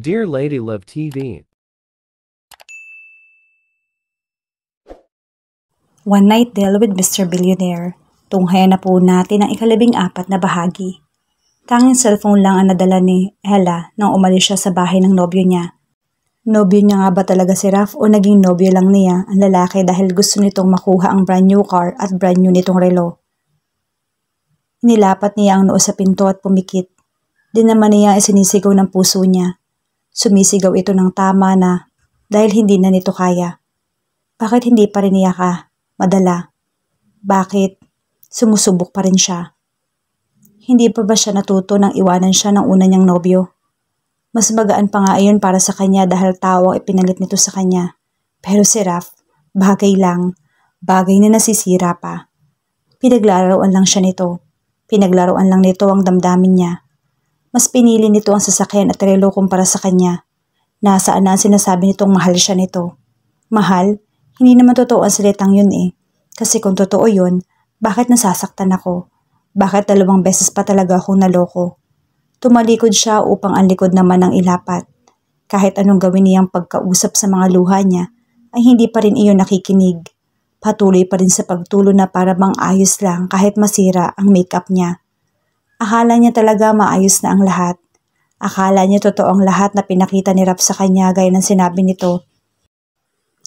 Dear Lady Love TV. One Night Deal with Mr. Billionaire. Tunghayan na po natin ang ika-14 na bahagi. Tanging cellphone lang ang nadala ni Ella nang umalis siya sa bahay ng nobyo niya. Nobyo niya nga ba talaga si Raf o naging nobyo lang niya ang lalaki dahil gusto nitong makuha ang brand new car at brand new nitong relo? Inilapat niya ang noo sa pinto at pumikit. Di naman niya isinisigaw ng puso niya. Sumisigaw ito ng tama na dahil hindi na nito kaya. Bakit hindi pa rin niya madala? Bakit sumusubok pa rin siya? Hindi pa ba siya natuto nang iwanan siya ng una niyang nobyo? Mas magaan pa nga iyon para sa kanya dahil tawang ipinalit nito sa kanya. Pero si Raf, bagay lang. Bagay na nasisira pa. Pinaglalaroan lang siya nito. Pinaglaruan lang nito ang damdamin niya. Mas pinili nito ang sasakyan at relo kumpara sa kanya. Nasaan na ang sinasabi nitong mahal siya nito? Mahal? Hindi naman totoo ang salitang yun eh. Kasi kung totoo yun, bakit nasasaktan ako? Bakit 2 beses pa talaga akong naloko? Tumalikod siya upang ang likod naman ang ilapat. Kahit anong gawin niyang pagkausap sa mga luha niya, ay hindi pa rin iyon nakikinig. Patuloy pa rin sa pagtulo na para bang ayos lang kahit masira ang makeup niya. Akala niya talaga maayos na ang lahat. Akala niya totoo ang lahat na pinakita ni Raf sa kanya gaya ng sinabi nito.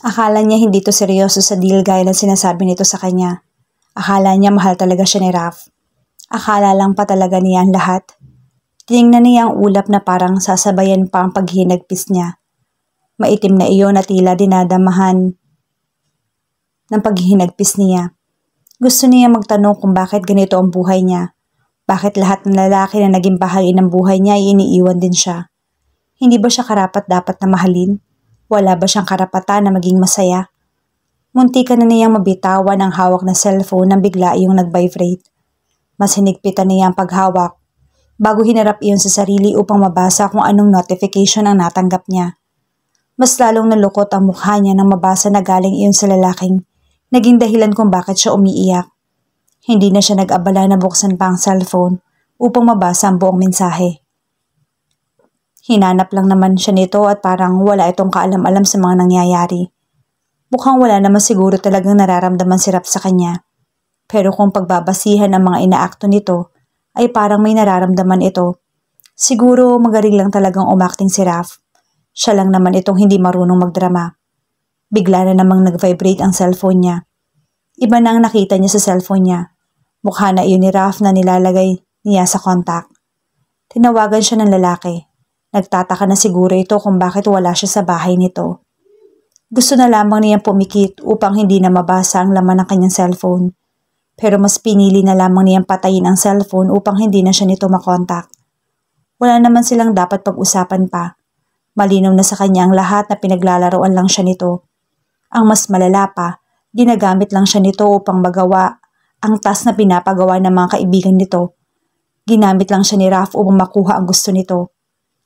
Akala niya hindi to seryoso sa deal gaya ng sinasabi nito sa kanya. Akala niya mahal talaga siya ni Raf. Akala lang pa talaga niya ang lahat. Tinignan niya ang ulap na parang sasabayan pa ang paghinagpis niya. Maitim na iyon na tila dinadamahan ng paghinagpis niya. Gusto niya magtanong kung bakit ganito ang buhay niya. Bakit lahat ng lalaki na naging bahagi ng buhay niya ay iniiwan din siya? Hindi ba siya karapat-dapat na mahalin? Wala ba siyang karapatan na maging masaya? Muntikan na niyang mabitawan ang hawak na cellphone nang bigla iyong nag-vibrate. Mas hinigpitan niya ang paghawak bago hinarap iyon sa sarili upang mabasa kung anong notification ang natanggap niya. Mas lalong nalukot ang mukha niya nang mabasa na galing iyon sa lalaking naging dahilan kung bakit siya umiiyak. Hindi na siya nag-abala na buksan pa ang cellphone upang mabasa ang buong mensahe. Hinanap lang naman siya nito at parang wala itong kaalam-alam sa mga nangyayari. Mukhang wala naman siguro talagang nararamdaman si Raf sa kanya. Pero kung pagbabasihan ang mga inaakto nito, ay parang may nararamdaman ito. Siguro magaling lang talagang umakting si Raf. Siya lang naman itong hindi marunong magdrama. Bigla na namang nag-vibrate ang cellphone niya. Iba na ang nakita niya sa cellphone niya. Mukha na iyon ni Raf na nilalagay niya sa contact. Tinawagan siya ng lalaki. Nagtataka na siguro ito kung bakit wala siya sa bahay nito. Gusto na lamang niyang pumikit upang hindi na mabasa ang laman ng kanyang cellphone. Pero mas pinili na lamang niyang patayin ang cellphone upang hindi na siya nito makontak. Wala naman silang dapat pag-usapan pa. Malinaw na sa kanya ang lahat na pinaglalaroan lang siya nito. Ang mas malala pa, ginagamit lang siya nito upang magawa ang task na pinapagawa ng mga kaibigan nito. Ginamit lang siya ni Raf upang makuha ang gusto nito.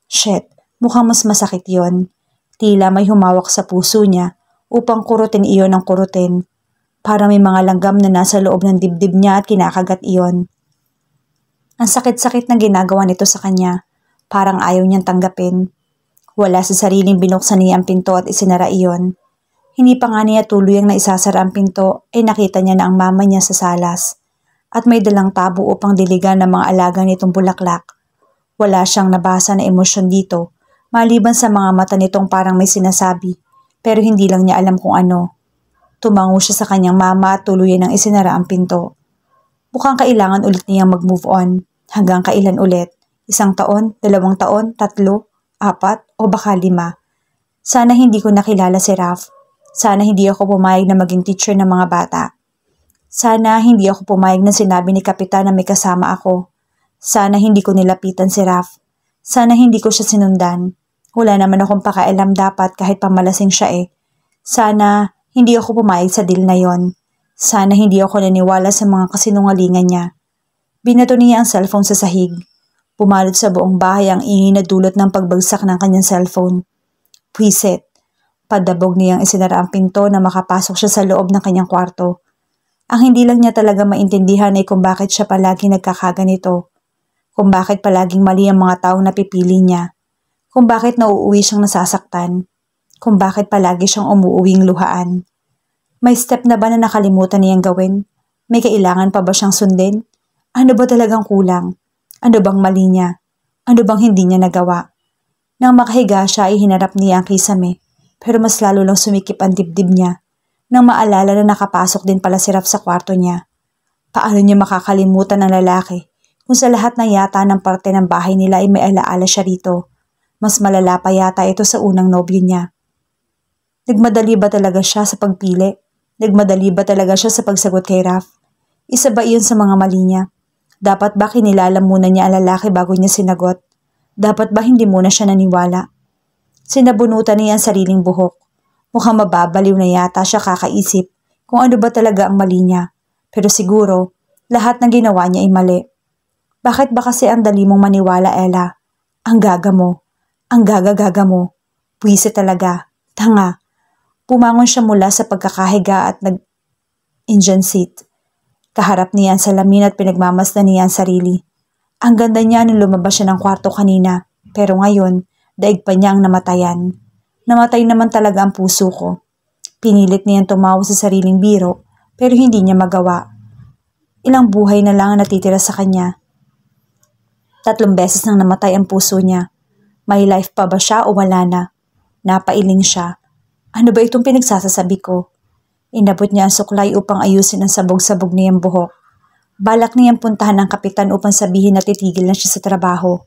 Shit, mukhang mas masakit yon. Tila may humawak sa puso niya upang kurutin iyon ng kurutin. Para may mga langgam na nasa loob ng dibdib niya at kinakagat iyon. Ang sakit-sakit na ginagawa nito sa kanya. Parang ayaw niyang tanggapin. Wala sa sariling binuksan niya ang pinto at isinara iyon. Hindi pa nga niya tuluyang naisasara ang pinto ay nakita niya na ang mama niya sa salas at may dalang tabo upang diligan ng mga alaga nitong bulaklak. Wala siyang nabasa na emosyon dito maliban sa mga mata nitong parang may sinasabi pero hindi lang niya alam kung ano. Tumango siya sa kanyang mama at tuluyan ng isinara ang pinto. Mukhang kailangan ulit niyang mag-move on. Hanggang kailan ulit? 1 taon? 2 taon? 3? 4? O baka 5? Sana hindi ko nakilala si Raf. Sana hindi ako pumayag na maging teacher ng mga bata. Sana hindi ako pumayag na sinabi ni Kapitan na may kasama ako. Sana hindi ko nilapitan si Raf. Sana hindi ko siya sinundan. Wala naman akong pakialam dapat kahit pamalasing siya eh. Sana hindi ako pumayag sa deal na yon. Sana hindi ako naniwala sa mga kasinungalingan niya. Binato niya ang cellphone sa sahig. Pumalot sa buong bahay ang ingay na dulot ng pagbagsak ng kanyang cellphone. Pwisit. Padabog niyang isinara ang pinto na makapasok siya sa loob ng kanyang kwarto. Ang hindi lang niya talaga maintindihan ay kung bakit siya palagi nagkakaganito. Kung bakit palaging mali ang mga taong napipili niya. Kung bakit nauuwi siyang nasasaktan. Kung bakit palagi siyang umuuwing luhaan. May step na ba na nakalimutan niyang gawin? May kailangan pa ba siyang sundin? Ano ba talagang kulang? Ano bang mali niya? Ano bang hindi niya nagawa? Nang makahiga siya ay hinarap niya ang kisame, pero mas lalo lang sumikip ang dibdib niya. Nang maalala na nakapasok din pala si Raf sa kwarto niya. Paano niya makakalimutan ang lalaki kung sa lahat na yata ng parte ng bahay nila ay may alaala siya rito? Mas malala pa yata ito sa unang nobyo niya. Nagmadali ba talaga siya sa pagpili? Nagmadali ba talaga siya sa pagsagot kay Raf? Isa ba iyon sa mga mali niya? Dapat ba kinilala muna niya ang lalaki bago niya sinagot? Dapat ba hindi muna siya naniwala? Sinabunutan niya ang sariling buhok. Mukhang mababaliw na yata siya kakaisip kung ano ba talaga ang mali niya. Pero siguro, lahat ng ginawa niya ay mali. Bakit ba kasi ang dali mong maniwala, Ella? Ang gaga mo. Ang gaga-gaga mo. Puwise talaga. Tanga. Pumangon siya mula sa pagkakahiga at nag-engine seat. Kaharap niya ang salamin at pinagmamasdan niya ang sarili. Ang ganda niya nung lumabas siya ng kwarto kanina, pero ngayon, daig pa niya ang namatayan. Namatay naman talaga ang puso ko. Pinilit niyang tumawa sa sariling biro, pero hindi niya magawa. Ilang buhay na lang ang natitira sa kanya. 3 beses nang namatay ang puso niya. May life pa ba siya o wala na? Napailing siya. Ano ba itong pinagsasasabi ko? Inabot niya ang suklay upang ayusin ang sabog-sabog niyang buhok. Balak niyang puntahan ang kapitan upang sabihin na titigil na siya sa trabaho.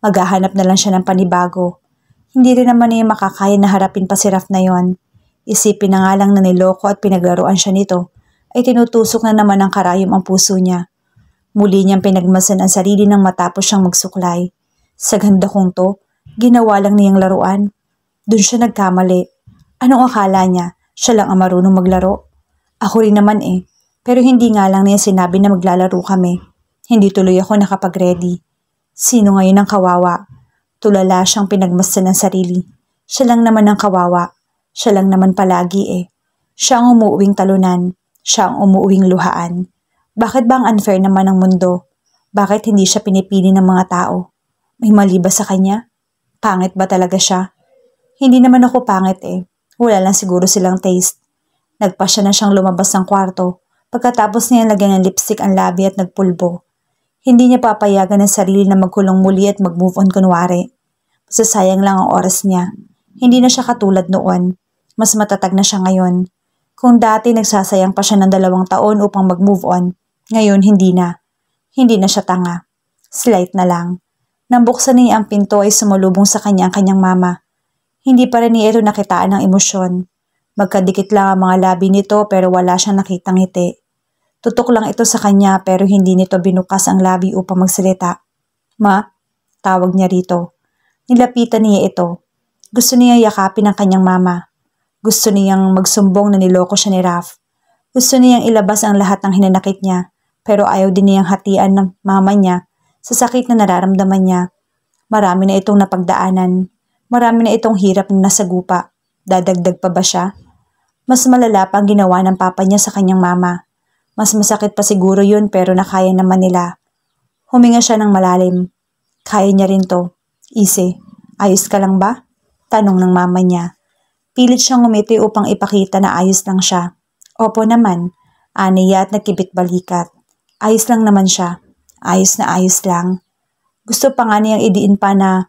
Maghahanap na lang siya ng panibago. Hindi rin naman niya makakaya na harapin pa si Raf na yon. Isipin na nga lang na niloko at pinaglaruan siya nito, ay tinutusok na naman ng karayom ang puso niya. Muli niyang pinagmasan ang sarili nang matapos siyang magsuklay. Sa ganda kong to, ginawa lang niyang laruan. Doon siya nagkamali. Anong akala niya? Siya lang ang marunong maglaro? Ako rin naman eh. Pero hindi nga lang niya sinabi na maglalaro kami. Hindi tuloy ako nakapag-ready. Sino ngayon ang kawawa? Tulala siyang pinagmasdan ng sarili. Siya lang naman ang kawawa. Siya lang naman palagi eh. Siya ang umuuwing talunan. Siya ang umuuwing luhaan. Bakit ba ang unfair naman ng mundo? Bakit hindi siya pinipili ng mga tao? May mali ba sa kanya? Pangit ba talaga siya? Hindi naman ako pangit eh. Wala lang siguro silang taste. Nagpasya na siyang lumabas ng kwarto. Pagkatapos niya lagyan ng lipstick ang labi at nagpulbo. Hindi niya papayagan ang sarili na magkulong muli at mag-move on kunwari. Masasayang lang ang oras niya. Hindi na siya katulad noon. Mas matatag na siya ngayon. Kung dati nagsasayang pa siya ng 2 taon upang mag-move on, ngayon hindi na. Hindi na siya tanga. Slight na lang. Nang buksan niya ang pinto ay sumalubong sa kanya ang kanyang mama. Hindi pa rin niya ito nakitaan ng emosyon. Magkadikit lang ang mga labi nito pero wala siyang nakitang ngiti. Tutok lang ito sa kanya pero hindi nito binukas ang labi upang magsalita. Ma, tawag niya rito. Nilapitan niya ito. Gusto niya yakapin ang kanyang mama. Gusto niyang magsumbong na niloko siya ni Raf. Gusto niyang ilabas ang lahat ng hinanakit niya pero ayaw din niyang hatian ng mama niya sa sakit na nararamdaman niya. Marami na itong napagdaanan. Marami na itong hirap na nasagupa. Dadagdag pa ba siya? Mas malala pa ang ginawa ng papa niya sa kanyang mama. Mas masakit pa siguro yun pero nakaya naman nila. Huminga siya ng malalim. Kaya niya rin to. Easy. Ayos ka lang ba? Tanong ng mama niya. Pilit siyang ngumiti upang ipakita na ayos lang siya. Opo naman. Aniya at nagkibit balikat. Ayos lang naman siya. Ayos na ayos lang. Gusto pa nga niyang idiin pa na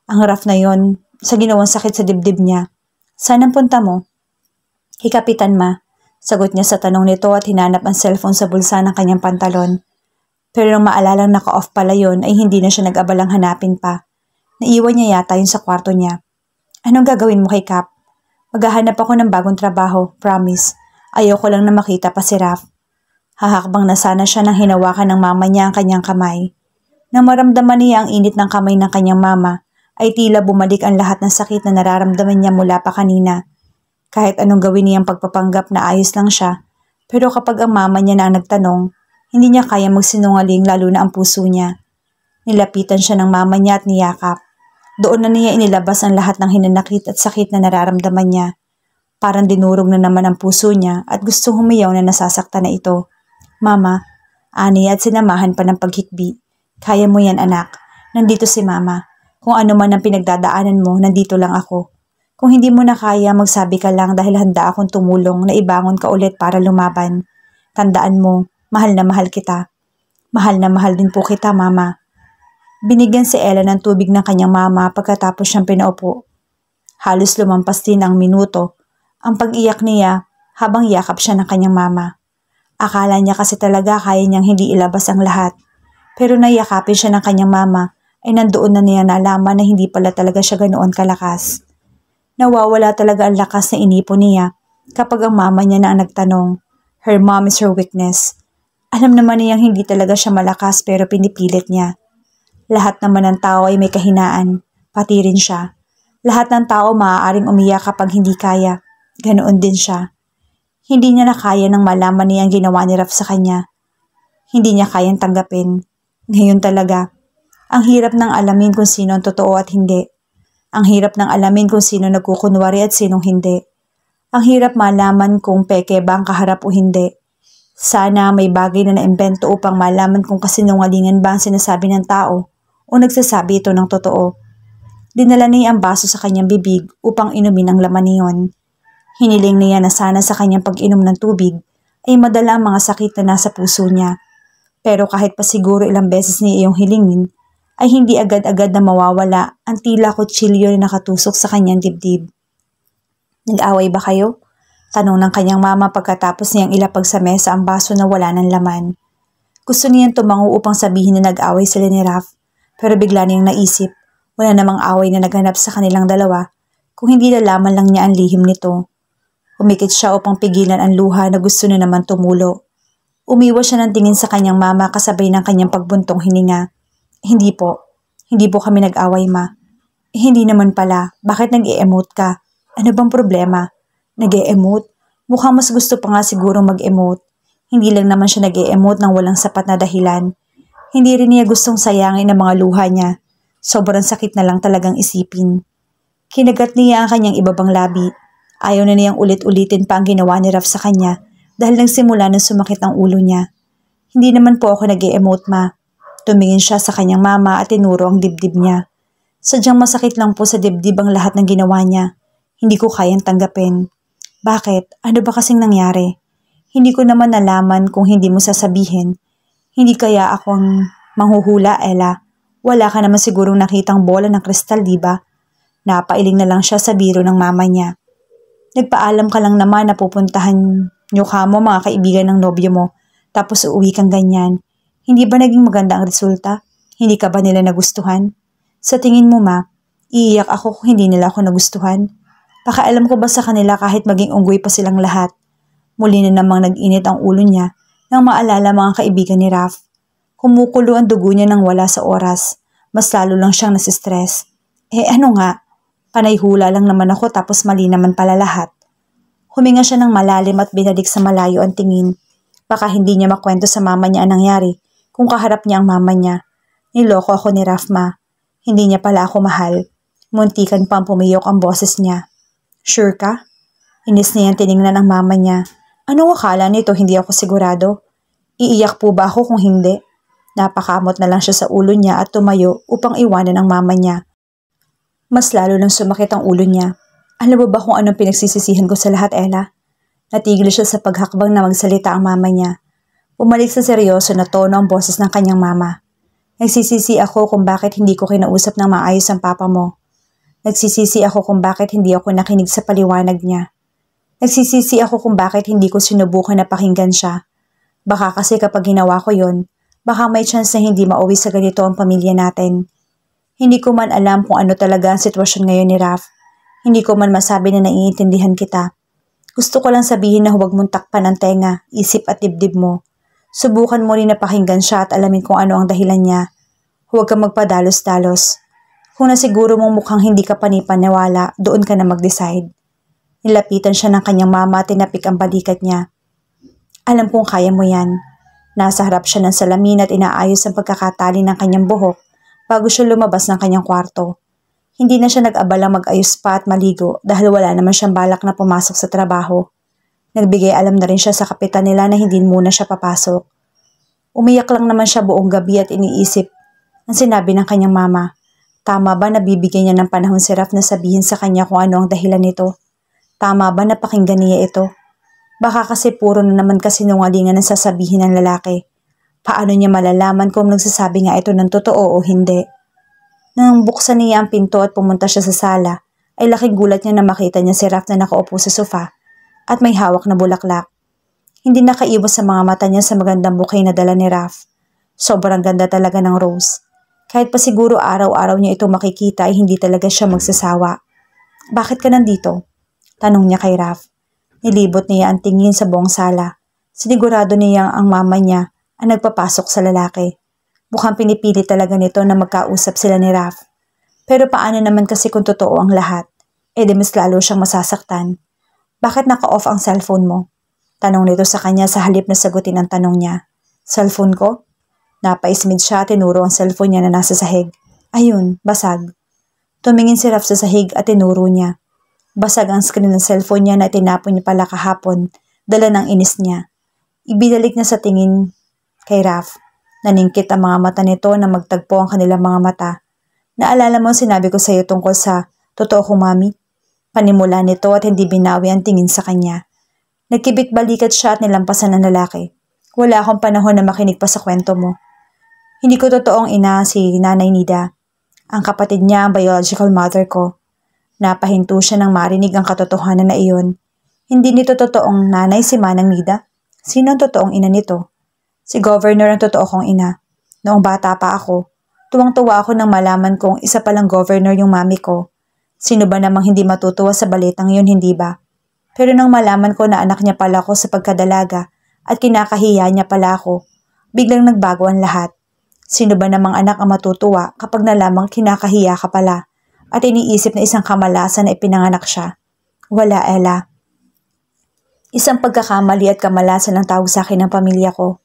ang Raf na yon sa ginawang sakit sa dibdib niya. Saan ang punta mo? Kay Kapitan Ma. Sagot niya sa tanong nito at hinanap ang cellphone sa bulsa ng kanyang pantalon. Pero nang maalalang naka-off pala yon ay hindi na siya nag-abalang hanapin pa. Naiwan niya yata yun sa kwarto niya. Anong gagawin mo kay Kap? Maghahanap ako ng bagong trabaho, promise. Ayoko lang na makita pa si Raf. Hahakbang na sana siya nang hinawakan ng mama niya ang kanyang kamay. Nang maramdaman niya ang init ng kamay ng kanyang mama, ay tila bumalik ang lahat ng sakit na nararamdaman niya mula pa kanina. Kahit anong gawin niyang pagpapanggap na ayos lang siya, pero kapag ang mama niya na ang nagtanong, hindi niya kaya magsinungaling lalo na ang puso niya. Nilapitan siya ng mama niya at niyakap. Doon na niya inilabas ang lahat ng hinanakit at sakit na nararamdaman niya. Parang dinurog na naman ang puso niya at gustong humiyaw na nasasaktan na ito. Mama, ani at sinamahan pa ng paghikbi. Kaya mo yan anak, nandito si mama. Kung ano man ang pinagdadaanan mo, nandito lang ako. Kung hindi mo na kaya, magsabi ka lang dahil handa akong tumulong na ibangon ka ulit para lumaban. Tandaan mo, mahal na mahal kita. Mahal na mahal din po kita, Mama. Binigyan si Ella ng tubig ng kanyang mama pagkatapos siyang pinaupo. Halos lumampas din ang minuto ang pag-iyak niya habang yakap siya ng kanyang mama. Akala niya kasi talaga kaya niyang hindi ilabas ang lahat. Pero nayakapin siya ng kanyang mama ay nandoon na niya nalaman na hindi pala talaga siya ganoon kalakas. Nawawala talaga ang lakas na inipon niya kapag ang mama niya na ang nagtanong. Her mom is her weakness. Alam naman niyang hindi talaga siya malakas pero pinipilit niya. Lahat naman ng tao ay may kahinaan, pati rin siya. Lahat ng tao maaaring umiyak kapag hindi kaya. Ganoon din siya. Hindi niya na kaya nang malaman niya ang ginawa ni Raf sa kanya. Hindi niya kayang tanggapin. Ngayon talaga, ang hirap nang alamin kung sino ang totoo at hindi. Ang hirap nang alamin kung sino nagkukunwari at sinong hindi. Ang hirap malaman kung peke ba ang kaharap o hindi. Sana may bagay na naimbento upang malaman kung kasinungalingan ba ang sinasabi ng tao o nagsasabi ito ng totoo. Dinala niya ang baso sa kanyang bibig upang inumin ang laman niyon. Hiniling niya na sana sa kanyang pag-inom ng tubig ay madala ang mga sakit na nasa puso niya. Pero kahit pa siguro ilang beses niya iyong hilingin, ay hindi agad-agad na mawawala ang tila kutsilyo na nakatusok sa kanyang dibdib. Nag-away ba kayo? Tanong ng kanyang mama pagkatapos niyang ilapag sa mesa ang baso na wala ng laman. Gusto niyang tumango upang sabihin na nag-away sila ni Raf, pero bigla niyang naisip, wala namang away na naganap sa kanilang dalawa, kung hindi nalaman lang niya ang lihim nito. Umikit siya upang pigilan ang luha na gusto na naman tumulo. Umiwas siya ng tingin sa kanyang mama kasabay ng kanyang pagbuntong hininga. Hindi po kami nag-away, ma. Hindi naman pala, bakit nag-e-emote ka? Ano bang problema? Nag-e-emote? Mukhang mas gusto pa nga sigurong mag-emote. Hindi lang naman siya nag-e-emote ng walang sapat na dahilan. Hindi rin niya gustong sayangin ang mga luha niya. Sobrang sakit na lang talagang isipin. Kinagat niya ang kanyang ibabang labi. Ayaw na niyang ulit-ulitin pa ang ginawa ni Raf sa kanya dahil nagsimula nang sumakit ang ulo niya. Hindi naman po ako nag-e-emote, ma. Tumingin siya sa kanyang mama at tinuro ang dibdib niya. Sadyang masakit lang po sa dibdib ang lahat ng ginawa niya. Hindi ko kayang tanggapin. Bakit? Ano ba kasing nangyari? Hindi ko naman nalaman kung hindi mo sasabihin. Hindi kaya akong manghuhula, Ella. Wala ka naman sigurong nakitang bola ng kristal, di ba? Napailing na lang siya sa biro ng mama niya. Nagpaalam ka lang naman na pupuntahan niyo kamo mga kaibigan ng nobyo mo, tapos uuwi kang ganyan. Hindi ba naging maganda ang resulta? Hindi ka ba nila nagustuhan? Sa tingin mo, ma, iiyak ako kung hindi nila ako nagustuhan? Pakaalam ko ba sa kanila kahit maging unggoy pa silang lahat? Muli na namang nag-init ang ulo niya nang maalala mga kaibigan ni Raf. Kumukulo ang dugo niya nang wala sa oras. Mas lalo lang siyang nasistress. Ano nga? Panay hula lang naman ako tapos mali naman pala lahat. Huminga siya ng malalim at binalik sa malayo ang tingin. Baka hindi niya makwento sa mama niya ang nangyari kung kaharap niya ang mama niya. Niloko ako ni Raf, ma. Hindi niya pala ako mahal. Muntikan pang pumiyok ang boses niya. Sure ka? Inis niyang tiningnan ang mama niya. Anong akala nito hindi ako sigurado? Iiyak po ba ako kung hindi? Napakamot na lang siya sa ulo niya at tumayo upang iwanan ang mama niya. Mas lalo lang sumakit ang ulo niya. Alam mo ba kung anong pinagsisisihan ko sa lahat, Ella? Natigil siya sa paghakbang na magsalita ang mama niya. Bumalik sa seryoso na tono ang boses ng kanyang mama. Nagsisisi ako kung bakit hindi ko kinausap ng maayos ang papa mo. Nagsisisi ako kung bakit hindi ako nakinig sa paliwanag niya. Nagsisisi ako kung bakit hindi ko sinubukan na pakinggan siya. Baka kasi kapag ginawa ko yon, baka may chance na hindi mauwi sa ganito ang pamilya natin. Hindi ko man alam kung ano talaga ang sitwasyon ngayon ni Raf. Hindi ko man masabi na naiintindihan kita. Gusto ko lang sabihin na huwag mong takpan ang tenga, isip at dibdib mo. Subukan mo rin na pakinggan siya at alamin kung ano ang dahilan niya. Huwag kang magpadalos-dalos. Kung nasiguro mong mukhang hindi ka panipaniwala, doon ka na mag-decide. Nilapitan siya ng kanyang mama at tinapik ang balikat niya. Alam kong kaya mo yan. Nasa harap siya ng salamin at inaayos ang pagkakatali ng kanyang buhok bago siya lumabas ng kanyang kwarto. Hindi na siya nag-abalang mag-ayos pa at maligo dahil wala naman siyang balak na pumasok sa trabaho. Nagbigay alam na rin siya sa kapitan nila na hindi muna siya papasok. Umiyak lang naman siya buong gabi at iniisip ang sinabi ng kanyang mama. Tama ba na bibigyan niya ng panahon si Raf na sabihin sa kanya kung ano ang dahilan nito? Tama ba na pakinggan niya ito? Baka kasi puro na naman kasinungalingan ang sasabihin ng lalaki. Paano niya malalaman kung nagsasabi nga ito ng totoo o hindi? Nang buksan niya ang pinto at pumunta siya sa sala, ay laking gulat niya na makita niya si Raf na nakaupo sa sofa at may hawak na bulaklak. Hindi nakaiwas sa mga mata niya sa magandang bouquet na dala ni Raf. Sobrang ganda talaga ng rose. Kahit pa siguro araw-araw niya ito makikita ay hindi talaga siya magsasawa. Bakit ka nandito? Tanong niya kay Raf. Nilibot niya ang tingin sa buong sala. Sinigurado niyang ang mama niya ang nagpapasok sa lalaki. Mukhang pinipili talaga nito na magkausap sila ni Raf. Pero paano naman kasi kung totoo ang lahat? E di mas lalo siyang masasaktan. Bakit naka-off ang cellphone mo? Tanong nito sa kanya sa halip na sagutin ang tanong niya. Cellphone ko? Napaismid siya at tinuro ang cellphone niya na nasa sahig. Ayun, basag. Tumingin si Raf sa sahig at tinuro niya. Basag ang screen ng cellphone niya na itinapon niya pala kahapon, dala ng inis niya. Ibinalik niya sa tingin kay Raf. Naningkit ang mga mata nito na magtagpo ang kanilang mga mata. Naalala mo sinabi ko sa iyo tungkol sa totoo kong mami? Panimula nito at hindi binawi ang tingin sa kanya. Nagkibit-balikat siya at nilampasan ng lalaki. Wala akong panahon na makinig pa sa kwento mo. Hindi ko totoong ina si Nanay Nida. Ang kapatid niya ang biological mother ko. Napahinto siya nang marinig ang katotohanan na iyon. Hindi nito totoong nanay si Manang Nida. Sino ang totoong ina nito? Si Governor ang totoo kong ina. Noong bata pa ako, tuwang-tuwa ako nang malaman kong isa palang governor yung mami ko. Sino ba namang hindi matutuwa sa balitang yun, hindi ba? Pero nang malaman ko na anak niya pala ako sa pagkadalaga at kinakahiya niya pala ako, biglang nagbago ang lahat. Sino ba namang anak ang matutuwa kapag nalamang kinakahiya ka pala at iniisip na isang kamalasan na ipinanganak siya? Wala, Ella. Isang pagkakamali at kamalasan ang tawag sa akin ng pamilya ko.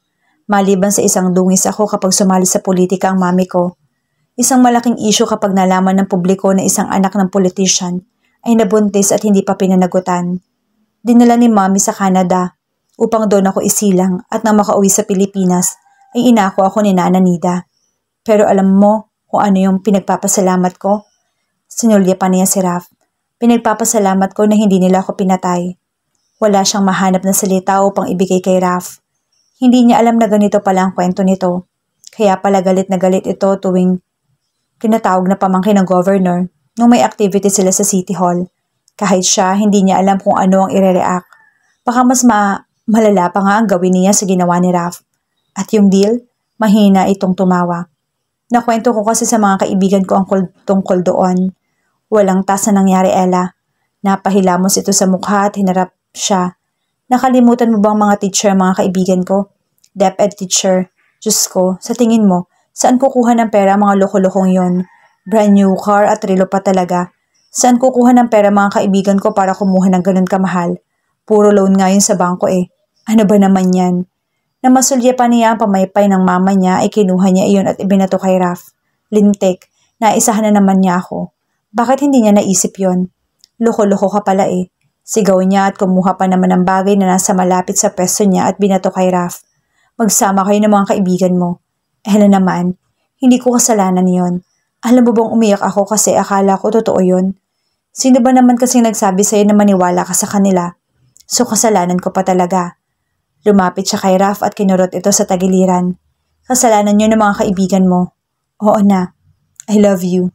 Maliban sa isang dungis ako kapag sumali sa politika ang mami ko. Isang malaking issue kapag nalaman ng publiko na isang anak ng politician ay nabuntis at hindi pa pinanagutan. Dinala ni mami sa Canada upang doon ako isilang at nang makauwi sa Pilipinas ay inako ako ni Nana Nida. Pero alam mo kung ano yung pinagpapasalamat ko? Sinulya pa niya si Raf. Pinagpapasalamat ko na hindi nila ako pinatay. Wala siyang mahanap na salita upang ibigay kay Raf. Hindi niya alam na ganito pala ang kwento nito. Kaya pala galit na galit ito tuwing tinatawag na pamangkin ng governor nung may activity sila sa City Hall. Kahit siya, hindi niya alam kung ano ang ire-react. Baka mas malala pa nga ang gawin niya sa ginawa ni Raf. At yung deal, mahina itong tumawa. Nakwento ko kasi sa mga kaibigan ko ang tungkol doon. Walang tas na nangyari, Ella. Napahilamos ito sa mukha at hinarap siya. Nakalimutan mo bang mga teacher, mga kaibigan ko? DepEd teacher. Diyos ko, sa tingin mo, saan kukuha ng pera mga loko-lokong yon? Brand new car at relo pa talaga. Saan kukuha ng pera mga kaibigan ko para kumuha ng ganun kamahal? Puro loan nga yun sa bangko eh. Ano ba naman yan? Namasulya pa niya ang pamaypay ng mama niya ay kinuha niya iyon at ibinato kay Raf. Lintik, naisahan na naman niya ako. Bakit hindi niya naisip yon? Loko-loko ka pala eh. Sigaw niya at kumuha pa naman ng bagay na nasa malapit sa pwesto niya at binato kay Raf. Magsama kayo ng mga kaibigan mo. Ella naman, hindi ko kasalanan yon. Alam mo bang umiyak ako kasi akala ko totoo yon? Sino ba naman kasing nagsabi sa'yo na maniwala ka sa kanila? So kasalanan ko pa talaga. Lumapit siya kay Raf at kinurot ito sa tagiliran. Kasalanan niyo ng mga kaibigan mo. Oo na. I love you.